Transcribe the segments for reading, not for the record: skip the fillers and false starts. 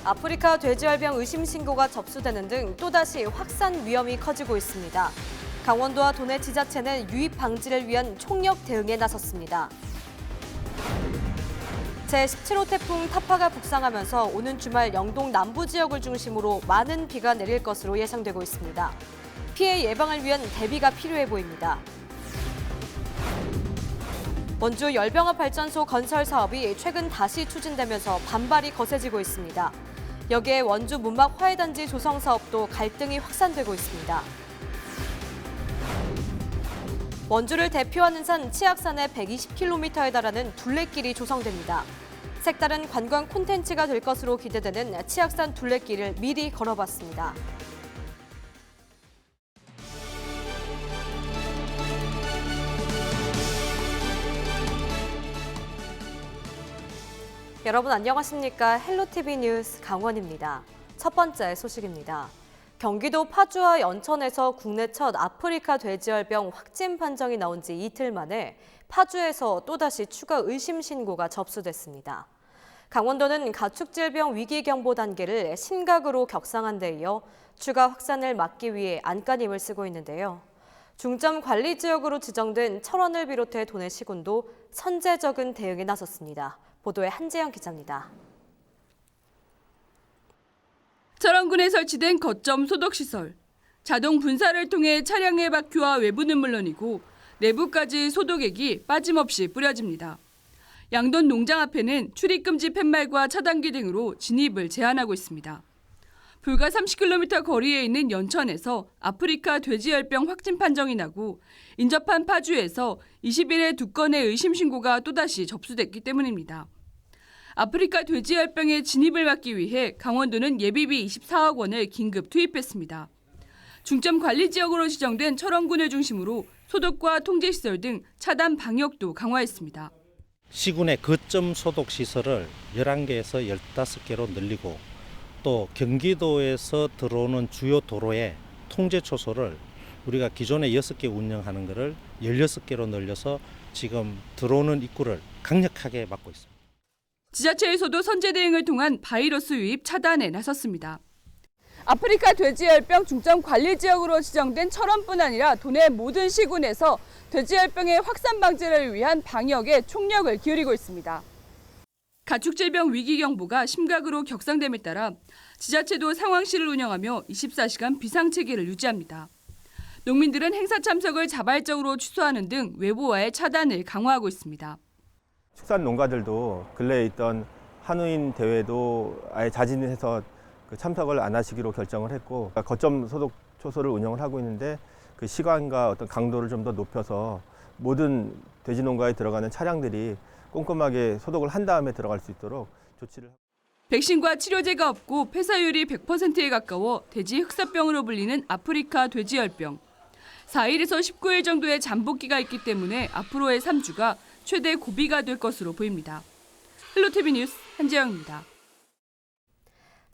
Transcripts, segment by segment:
아프리카 돼지열병 의심 신고가 접수되는 등 또다시 확산 위험이 커지고 있습니다. 강원도와 도내 지자체는 유입 방지를 위한 총력 대응에 나섰습니다. 제17호 태풍 타파가 북상하면서 오는 주말 영동 남부 지역을 중심으로 많은 비가 내릴 것으로 예상되고 있습니다. 피해 예방을 위한 대비가 필요해 보입니다. 원주 열병합 발전소 건설 사업이 최근 다시 추진되면서 반발이 거세지고 있습니다. 여기에 원주 문막 화훼단지 조성 사업도 갈등이 확산되고 있습니다. 원주를 대표하는 산 치악산의 120km에 달하는 둘레길이 조성됩니다. 색다른 관광 콘텐츠가 될 것으로 기대되는 치악산 둘레길을 미리 걸어봤습니다. 여러분 안녕하십니까? 헬로티비 뉴스 강원입니다. 첫 번째 소식입니다. 경기도 파주와 연천에서 국내 첫 아프리카 돼지열병 확진 판정이 나온 지 이틀 만에 파주에서 또다시 추가 의심 신고가 접수됐습니다. 강원도는 가축질병 위기경보 단계를 심각으로 격상한 데 이어 추가 확산을 막기 위해 안간힘을 쓰고 있는데요. 중점 관리 지역으로 지정된 철원을 비롯해 도내 시군도 선제적인 대응에 나섰습니다. 보도에 한재영 기자입니다. 철원군에 설치된 거점 소독시설. 자동 분사를 통해 차량의 바퀴와 외부는 물론이고 내부까지 소독액이 빠짐없이 뿌려집니다. 양돈 농장 앞에는 출입금지 팻말과 차단기 등으로 진입을 제한하고 있습니다. 불과 30km 거리에 있는 연천에서 아프리카 돼지열병 확진 판정이 나고 인접한 파주에서 20일에 2건의 의심 신고가 또다시 접수됐기 때문입니다. 아프리카 돼지열병의 진입을 막기 위해 강원도는 예비비 24억 원을 긴급 투입했습니다. 중점 관리 지역으로 지정된 철원군을 중심으로 소독과 통제시설 등 차단 방역도 강화했습니다. 시군의 거점 소독 시설을 11개에서 15개로 늘리고 또 경기도에서 들어오는 주요 도로의 통제 초소를 우리가 기존에 6개 운영하는 것을 16개로 늘려서 지금 들어오는 입구를 강력하게 막고 있습니다. 지자체에서도 선제 대응을 통한 바이러스 유입 차단에 나섰습니다. 아프리카 돼지열병 중점 관리 지역으로 지정된 철원뿐 아니라 도내 모든 시군에서 돼지열병의 확산 방지를 위한 방역에 총력을 기울이고 있습니다. 가축질병 위기경보가 심각으로 격상됨에 따라 지자체도 상황실을 운영하며 24시간 비상체계를 유지합니다. 농민들은 행사 참석을 자발적으로 취소하는 등 외부와의 차단을 강화하고 있습니다. 축산 농가들도 근래에 있던 한우인 대회도 아예 자진해서 참석을 안 하시기로 결정을 했고 거점 소독 초소를 운영을 하고 있는데 그 시간과 어떤 강도를 좀 더 높여서 모든 돼지 농가에 들어가는 차량들이 꼼꼼하게 소독을 한 다음에 들어갈 수 있도록 조치를 하고 백신과 치료제가 없고 폐사율이 100%에 가까워 돼지 흑사병으로 불리는 아프리카 돼지열병. 4일에서 19일 정도의 잠복기가 있기 때문에 앞으로의 3주가 최대 고비가 될 것으로 보입니다. 헬로티비 뉴스 한재영입니다.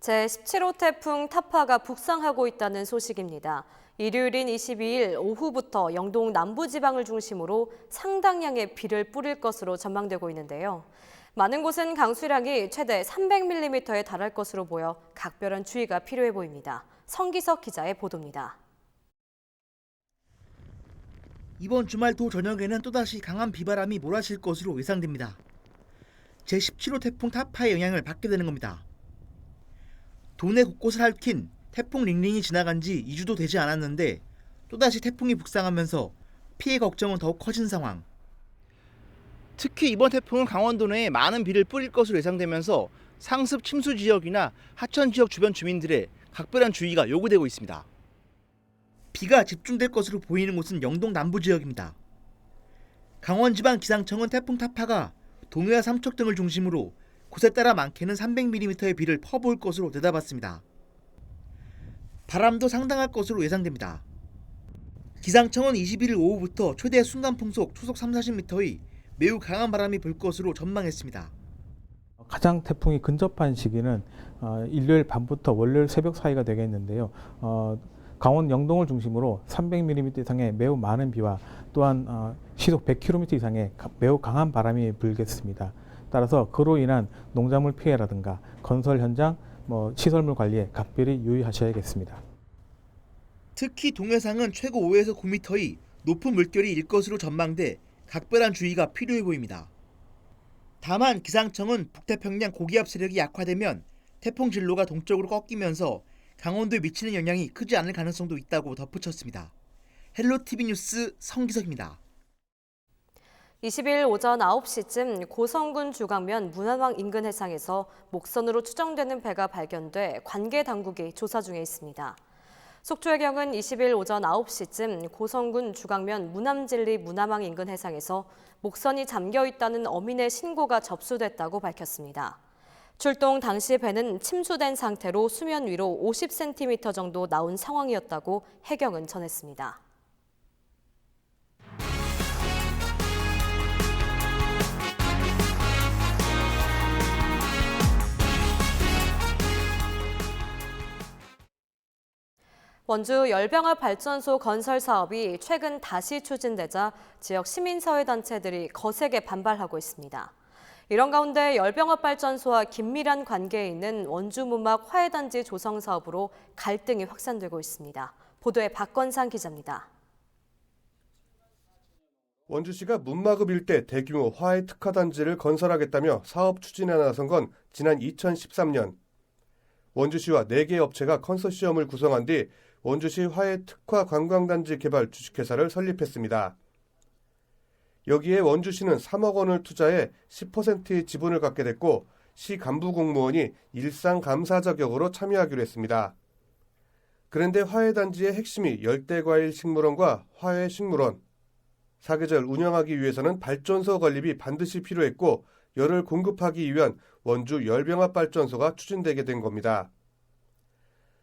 제17호 태풍 타파가 북상하고 있다는 소식입니다. 일요일인 22일 오후부터 영동 남부지방을 중심으로 상당량의 비를 뿌릴 것으로 전망되고 있는데요. 많은 곳은 강수량이 최대 300mm에 달할 것으로 보여 각별한 주의가 필요해 보입니다. 성기석 기자의 보도입니다. 이번 주말 도 저녁에는 또다시 강한 비바람이 몰아칠 것으로 예상됩니다. 제17호 태풍 타파의 영향을 받게 되는 겁니다. 도내 곳곳을 핥힌 태풍 링링이 지나간 지 2주도 되지 않았는데 또다시 태풍이 북상하면서 피해 걱정은 더욱 커진 상황. 특히 이번 태풍은 강원도 내에 많은 비를 뿌릴 것으로 예상되면서 상습 침수 지역이나 하천 지역 주변 주민들의 각별한 주의가 요구되고 있습니다. 비가 집중될 것으로 보이는 곳은 영동 남부 지역입니다. 강원지방기상청은 태풍 타파가 동해와 삼척 등을 중심으로 곳에 따라 많게는 300mm의 비를 퍼부을 것으로 내다봤습니다. 바람도 상당할 것으로 예상됩니다. 기상청은 21일 오후부터 최대 순간풍속 초속 30-40m의 매우 강한 바람이 불 것으로 전망했습니다. 가장 태풍이 근접한 시기는 일요일 밤부터 월요일 새벽 사이가 되겠는데요. 강원 영동을 중심으로 300mm 이상의 매우 많은 비와 또한 시속 100km 이상의 매우 강한 바람이 불겠습니다. 따라서 그로 인한 농작물 피해라든가 건설 현장 시설물 관리에 각별히 유의하셔야겠습니다. 특히 동해상은 최고 5에서 9m의 높은 물결이 일 것으로 전망돼 각별한 주의가 필요해 보입니다. 다만 기상청은 북태평양 고기압 세력이 약화되면 태풍 진로가 동쪽으로 꺾이면서 강원도에 미치는 영향이 크지 않을 가능성도 있다고 덧붙였습니다. 헬로티비 뉴스 성기석입니다. 20일 오전 9시쯤 고성군 주강면 문화왕 인근 해상에서 목선으로 추정되는 배가 발견돼 관계 당국이 조사 중에 있습니다. 속초해경은 20일 오전 9시쯤 고성군 주강면 문암진리 문화왕 인근 해상에서 목선이 잠겨 있다는 어민의 신고가 접수됐다고 밝혔습니다. 출동 당시 배는 침수된 상태로 수면 위로 50cm 정도 나온 상황이었다고 해경은 전했습니다. 원주 열병합 발전소 건설 사업이 최근 다시 추진되자 지역 시민사회단체들이 거세게 반발하고 있습니다. 이런 가운데 열병합 발전소와 긴밀한 관계에 있는 원주 문막 화해단지 조성 사업으로 갈등이 확산되고 있습니다. 보도에 박건상 기자입니다. 원주시가 문막읍 일대 대규모 화해 특화단지를 건설하겠다며 사업 추진에 나선 건 지난 2013년. 원주시와 4개 업체가 컨소시엄을 구성한 뒤 원주시 화해 특화 관광단지 개발 주식회사를 설립했습니다. 여기에 원주시는 3억 원을 투자해 10%의 지분을 갖게 됐고 시 간부 공무원이 일상 감사 자격으로 참여하기로 했습니다. 그런데 화해단지의 핵심이 열대과일 식물원과 화해식물원. 사계절 운영하기 위해서는 발전소 건립이 반드시 필요했고 열을 공급하기 위한 원주 열병합 발전소가 추진되게 된 겁니다.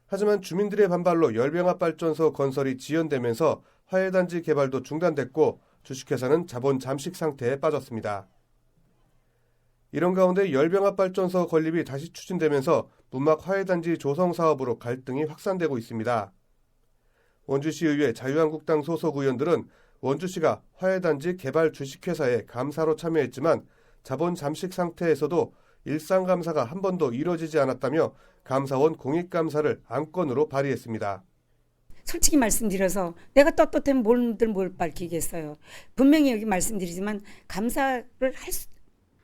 하지만 주민들의 반발로 열병합 발전소 건설이 지연되면서 화해단지 개발도 중단됐고 주식회사는 자본 잠식 상태에 빠졌습니다. 이런 가운데 열병합 발전소 건립이 다시 추진되면서 문막 화해단지 조성 사업으로 갈등이 확산되고 있습니다. 원주시의회 자유한국당 소속 의원들은 원주시가 화해단지 개발 주식회사에 감사로 참여했지만 자본 잠식 상태에서도 일상감사가 한 번도 이뤄지지 않았다며 감사원 공익감사를 안건으로 발의했습니다. 솔직히 말씀드려서 내가 떳떳하면 뭘 밝히겠어요. 분명히 여기 말씀드리지만 감사를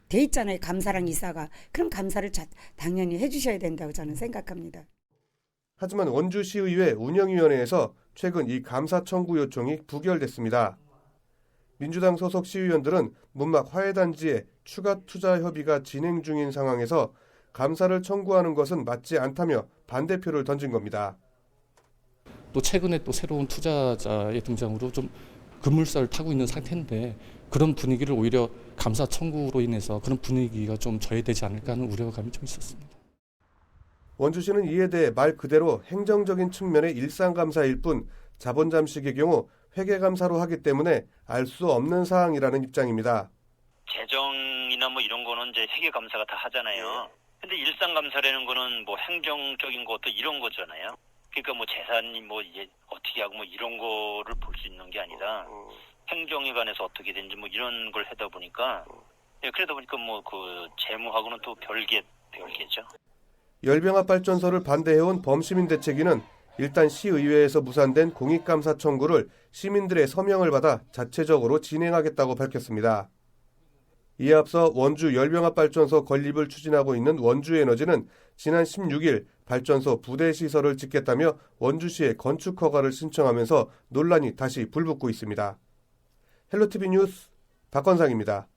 돼 있잖아요. 감사랑 이사가. 그럼 감사를 당연히 해주셔야 된다고 저는 생각합니다. 하지만 원주시의회 운영위원회에서 최근 이 감사 청구 요청이 부결됐습니다. 민주당 소속 시의원들은 문막 화해단지에 추가 투자 협의가 진행 중인 상황에서 감사를 청구하는 것은 맞지 않다며 반대표를 던진 겁니다. 또 최근에 또 새로운 투자자의 등장으로 좀 급물살을 타고 있는 상태인데 그런 분위기를 오히려 감사 청구로 인해서 그런 분위기가 좀 저해되지 않을까 하는 우려감이 좀 있었습니다. 원주시는 이에 대해 말 그대로 행정적인 측면의 일상감사일 뿐 자본 잠식의 경우 회계감사로 하기 때문에 알 수 없는 사항이라는 입장입니다. 재정이나 뭐 이런 거는 이제 회계감사가 다 하잖아요. 근데 일상감사라는 거는 뭐 행정적인 것도 이런 거잖아요. 그러니까 뭐 재산이 뭐 이제 어떻게 하고 뭐 이런 거를 볼 수 있는 게 아니라 행정에 관해서 어떻게 되는지 뭐 이런 걸 하다 보니까 그러다 보니까 뭐 그 재무하고는 또 별개죠. 열병합 발전소를 반대해온 범시민대책위는 일단 시의회에서 무산된 공익감사 청구를 시민들의 서명을 받아 자체적으로 진행하겠다고 밝혔습니다. 이에 앞서 원주 열병합 발전소 건립을 추진하고 있는 원주에너지는 지난 16일 발전소 부대 시설을 짓겠다며 원주시에 건축 허가를 신청하면서 논란이 다시 불붙고 있습니다. 헬로티비 뉴스 박건상입니다.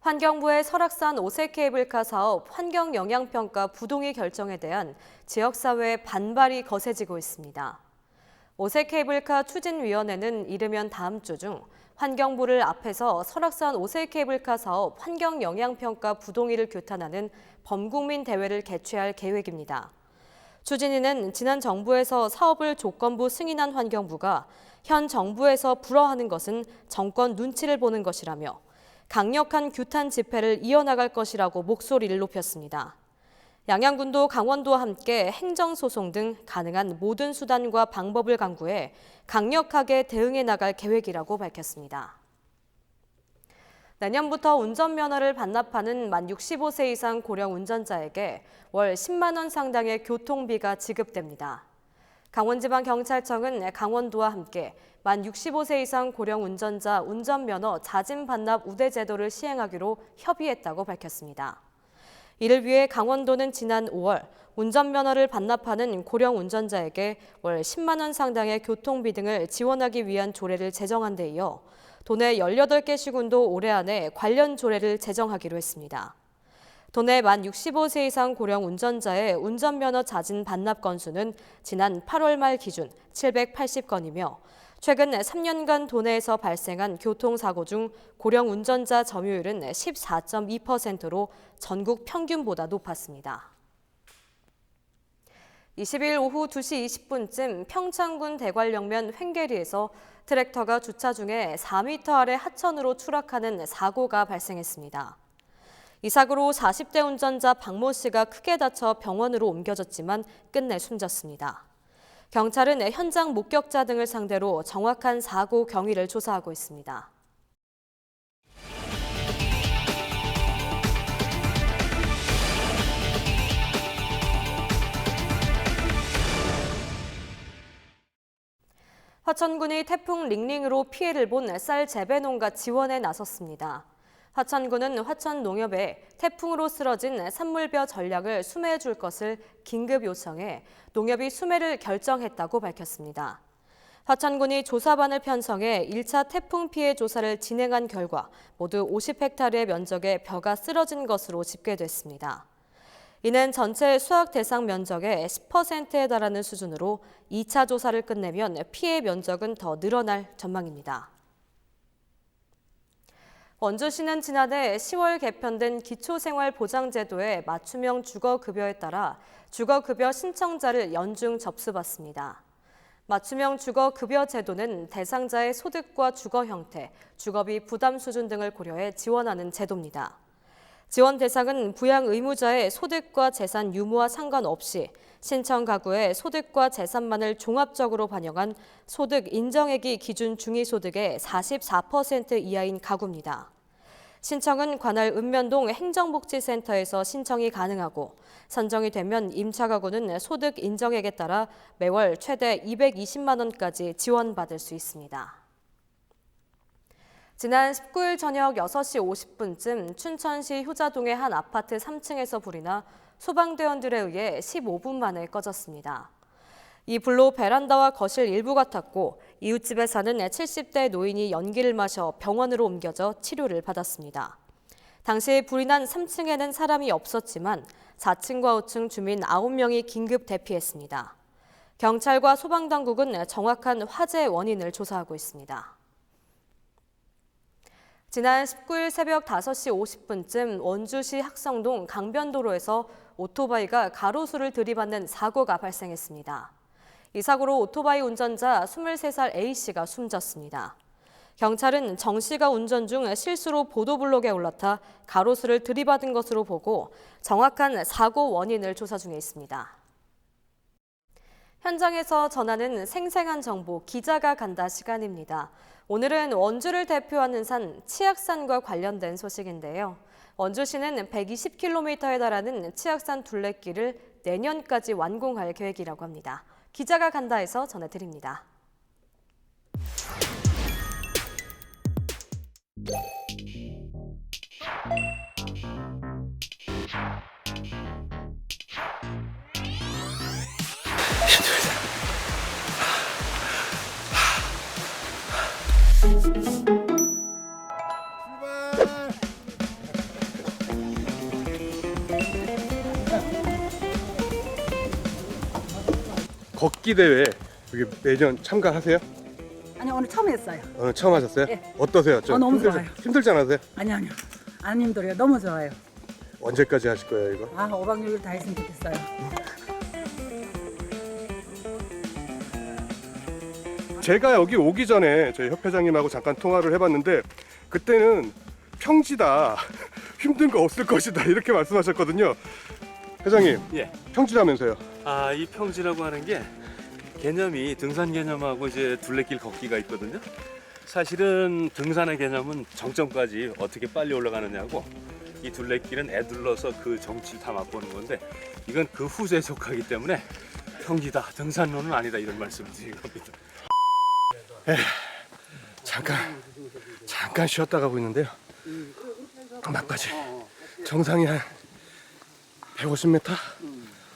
환경부의 설악산 오색케이블카 사업 환경영향평가 부동의 결정에 대한 지역사회의 반발이 거세지고 있습니다. 오색케이블카 추진위원회는 이르면 다음 주 중 환경부를 앞에서 설악산 오색케이블카 사업 환경영향평가 부동의를 규탄하는 범국민 대회를 개최할 계획입니다. 추진위는 지난 정부에서 사업을 조건부 승인한 환경부가 현 정부에서 불허하는 것은 정권 눈치를 보는 것이라며 강력한 규탄 집회를 이어나갈 것이라고 목소리를 높였습니다. 양양군도 강원도와 함께 행정소송 등 가능한 모든 수단과 방법을 강구해 강력하게 대응해 나갈 계획이라고 밝혔습니다. 내년부터 운전면허를 반납하는 만 65세 이상 고령 운전자에게 월 10만 원 상당의 교통비가 지급됩니다. 강원지방경찰청은 강원도와 함께 만 65세 이상 고령 운전자 운전면허 자진 반납 우대 제도를 시행하기로 협의했다고 밝혔습니다. 이를 위해 강원도는 지난 5월 운전면허를 반납하는 고령 운전자에게 월 10만 원 상당의 교통비 등을 지원하기 위한 조례를 제정한 데 이어 도내 18개 시군도 올해 안에 관련 조례를 제정하기로 했습니다. 도내 만 65세 이상 고령 운전자의 운전면허 자진 반납 건수는 지난 8월 말 기준 780건이며 최근 3년간 도내에서 발생한 교통사고 중 고령 운전자 점유율은 14.2%로 전국 평균보다 높았습니다. 20일 오후 2시 20분쯤 평창군 대관령면 횡계리에서 트랙터가 주차 중에 4m 아래 하천으로 추락하는 사고가 발생했습니다. 이 사고로 40대 운전자 박모 씨가 크게 다쳐 병원으로 옮겨졌지만 끝내 숨졌습니다. 경찰은 현장 목격자 등을 상대로 정확한 사고 경위를 조사하고 있습니다. 화천군이 태풍 링링으로 피해를 본 쌀 재배 농가 지원에 나섰습니다. 화천군은 화천농협에 태풍으로 쓰러진 산물벼 전략을 수매해 줄 것을 긴급 요청해 농협이 수매를 결정했다고 밝혔습니다. 화천군이 조사반을 편성해 1차 태풍 피해 조사를 진행한 결과 모두 50헥타르의 면적에 벼가 쓰러진 것으로 집계됐습니다. 이는 전체 수확 대상 면적의 10%에 달하는 수준으로 2차 조사를 끝내면 피해 면적은 더 늘어날 전망입니다. 원주시는 지난해 10월 개편된 기초생활보장제도의 맞춤형 주거급여에 따라 주거급여 신청자를 연중 접수받습니다. 맞춤형 주거급여 제도는 대상자의 소득과 주거 형태, 주거비 부담 수준 등을 고려해 지원하는 제도입니다. 지원 대상은 부양 의무자의 소득과 재산 유무와 상관없이 신청 가구의 소득과 재산만을 종합적으로 반영한 소득 인정액이 기준 중위소득의 44% 이하인 가구입니다. 신청은 관할 읍면동 행정복지센터에서 신청이 가능하고 선정이 되면 임차 가구는 소득 인정액에 따라 매월 최대 220만 원까지 지원받을 수 있습니다. 지난 19일 저녁 6시 50분쯤 춘천시 효자동의 한 아파트 3층에서 불이 나 소방대원들에 의해 15분 만에 꺼졌습니다. 이 불로 베란다와 거실 일부가 탔고 이웃집에 사는 70대 노인이 연기를 마셔 병원으로 옮겨져 치료를 받았습니다. 당시 불이 난 3층에는 사람이 없었지만 4층과 5층 주민 9명이 긴급 대피했습니다. 경찰과 소방당국은 정확한 화재 원인을 조사하고 있습니다. 지난 19일 새벽 5시 50분쯤 원주시 학성동 강변도로에서 오토바이가 가로수를 들이받는 사고가 발생했습니다. 이 사고로 오토바이 운전자 23살 A씨가 숨졌습니다. 경찰은 정 씨가 운전 중 실수로 보도블록에 올라타 가로수를 들이받은 것으로 보고 정확한 사고 원인을 조사 중에 있습니다. 현장에서 전하는 생생한 정보 기자가 간다 시간입니다. 오늘은 원주를 대표하는 산 치악산과 관련된 소식인데요. 원주시는 120km에 달하는 치악산 둘레길을 내년까지 완공할 계획이라고 합니다. 기자가 간다에서 전해드립니다. 걷기 대회 여기 매년 참가하세요? 아니 오늘 처음 했어요. 오늘 처음 하셨어요? 네. 어떠세요? 좀 너무 좋아요. 힘들지 않으세요? 아니요 안 힘들어요. 너무 좋아요. 언제까지 하실 거예요 이거? 5박 6일 다 했으면 좋겠어요. 제가 여기 오기 전에 저희 협회장님하고 잠깐 통화를 해봤는데 그때는 평지다 힘든 거 없을 것이다 이렇게 말씀하셨거든요. 회장님, 예. 평지라면서요? 이 평지라고 하는 게 개념이 등산 개념하고 이제 둘레길 걷기가 있거든요. 사실은 등산의 개념은 정점까지 어떻게 빨리 올라가느냐고 이 둘레길은 애둘러서 그 정치를 다 맛보는 건데 이건 그 후세에 속하기 때문에 평지다, 등산로는 아니다 이런 말씀을 드린 겁니다. 잠깐 쉬었다 가고 있는데요. 막바지 정상이 한 150m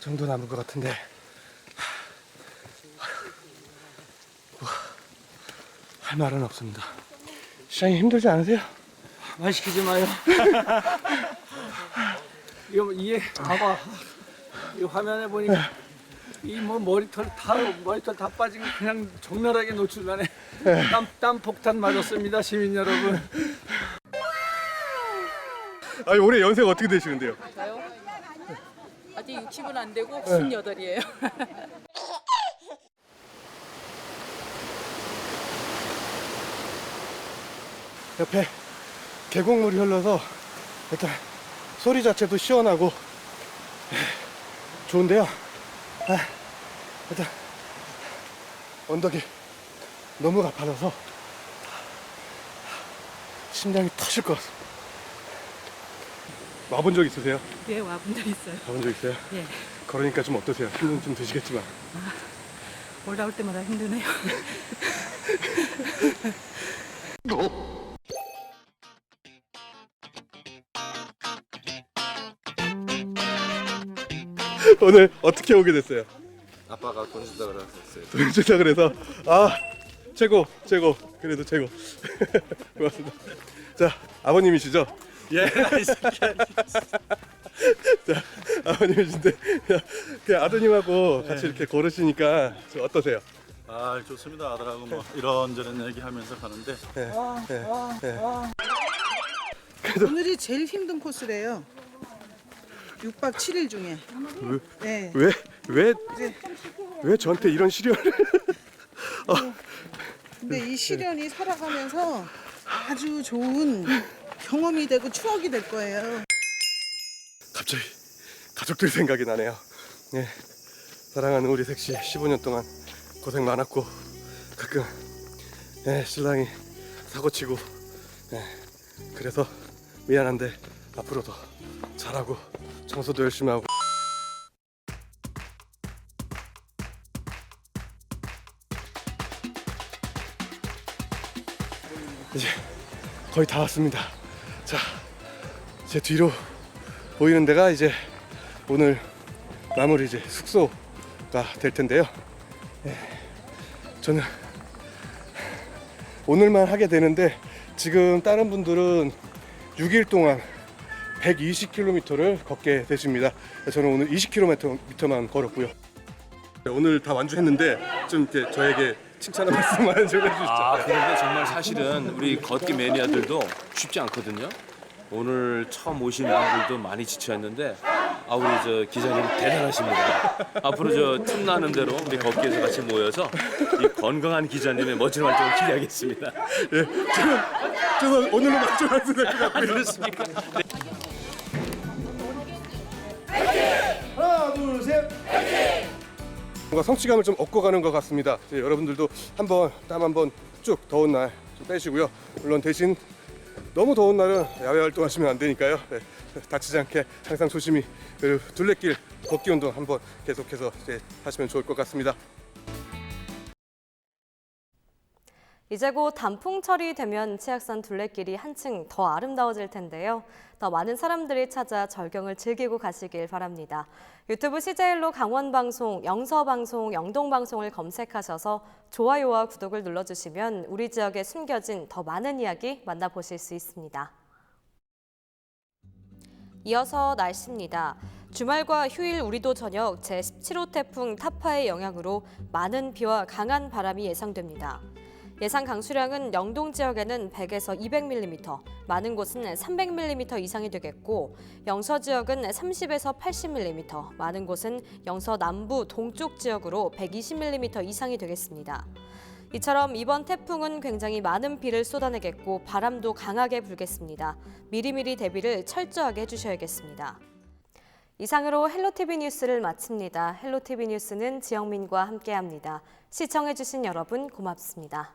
정도 남은 것 같은데 뭐, 할 말은 없습니다. 시장님 힘들지 않으세요? 말 시키지 마요. 이거 이게 봐봐. 이 화면에 보니까 이 뭐 머리털 다 빠지고 그냥 적나라하게 노출만해. 땀 폭탄 맞았습니다, 시민 여러분. 아니 올해 연세가 어떻게 되시는데요? 저요? 아직 60은 안 되고 58이에요. 옆에 계곡물이 흘러서 일단 소리 자체도 시원하고 좋은데요. 일단 언덕이 너무 가파져서 심장이 터질 것 같습니다. 와본 적 있으세요? 예, 와본 적 있어요. 와본 적 있어요? 예. 걸으니까 좀 어떠세요? 힘은 좀 드시겠지만. 올라올 때마다 힘드네요. 오늘 어떻게 오게 됐어요? 아빠가 돈 준다 그래서 했어요. 돈 준다 그래서 최고 그래도 최고 고맙습니다. 자 아버님이시죠? 예, 자 아버님이신데 그 아드님하고 같이 이렇게 걸으시니까 어떠세요? 아 좋습니다. 아들하고 뭐 이런저런 얘기하면서 가는데. 오늘이 제일 힘든 코스래요. 6박 7일 중에. 네. 왜 저한테 이런 시련을? 근데 이 시련이 살아가면서 아주 좋은 경험이 되고 추억이 될 거예요. 갑자기 가족들 생각이 나네요. 네, 사랑하는 우리 색시 15년 동안 고생 많았고 가끔 신랑이 사고치고 그래서 미안한데 앞으로도 잘하고 청소도 열심히 하고 이제 거의 다 왔습니다. 자, 제 뒤로 보이는 데가 이제 오늘 마무리 이제 숙소가 될 텐데요. 저는 오늘만 하게 되는데 지금 다른 분들은 6일 동안 120km를 걷게 되십니다. 저는 오늘 20km만 걸었고요. 오늘 다 완주했는데 좀 이렇게 저에게 칭찬 한 말씀만 좀 해주시죠. 그런데 정말 사실은 우리 걷기 매니아들도 쉽지 않거든요. 오늘 처음 오신 분들도 많이 지쳐있는데 우리 저 기자님 대단하십니다. 앞으로 틈 나는 대로 우리 걷기에서 같이 모여서 이 건강한 기자님의 멋진 활동을 기대하겠습니다. 예, 저는 오늘로 만족할 수 있을 것 같고요. 그렇습니까? 네. 하나, 둘, 셋. 뭔가 성취감을 좀 얻고 가는 것 같습니다. 여러분들도 땀 한번 쭉 더운 날 좀 빼시고요. 물론 대신 너무 더운 날은 야외 활동하시면 안 되니까요. 다치지 않게 항상 조심히 그리고 둘레길 걷기 운동 한번 계속해서 하시면 좋을 것 같습니다. 이제 곧 단풍철이 되면 치악산 둘레길이 한층 더 아름다워질 텐데요. 더 많은 사람들이 찾아 절경을 즐기고 가시길 바랍니다. 유튜브 CJ일로 강원방송, 영서방송, 영동방송을 검색하셔서 좋아요와 구독을 눌러주시면 우리 지역에 숨겨진 더 많은 이야기 만나보실 수 있습니다. 이어서 날씨입니다. 주말과 휴일 우리도 저녁 제17호 태풍 타파의 영향으로 많은 비와 강한 바람이 예상됩니다. 예상 강수량은 영동 지역에는 100에서 200mm, 많은 곳은 300mm 이상이 되겠고 영서 지역은 30에서 80mm, 많은 곳은 영서 남부 동쪽 지역으로 120mm 이상이 되겠습니다. 이처럼 이번 태풍은 굉장히 많은 비를 쏟아내겠고 바람도 강하게 불겠습니다. 미리미리 대비를 철저하게 해주셔야겠습니다. 이상으로 헬로티비 뉴스를 마칩니다. 헬로티비 뉴스는 지영민과 함께합니다. 시청해주신 여러분 고맙습니다.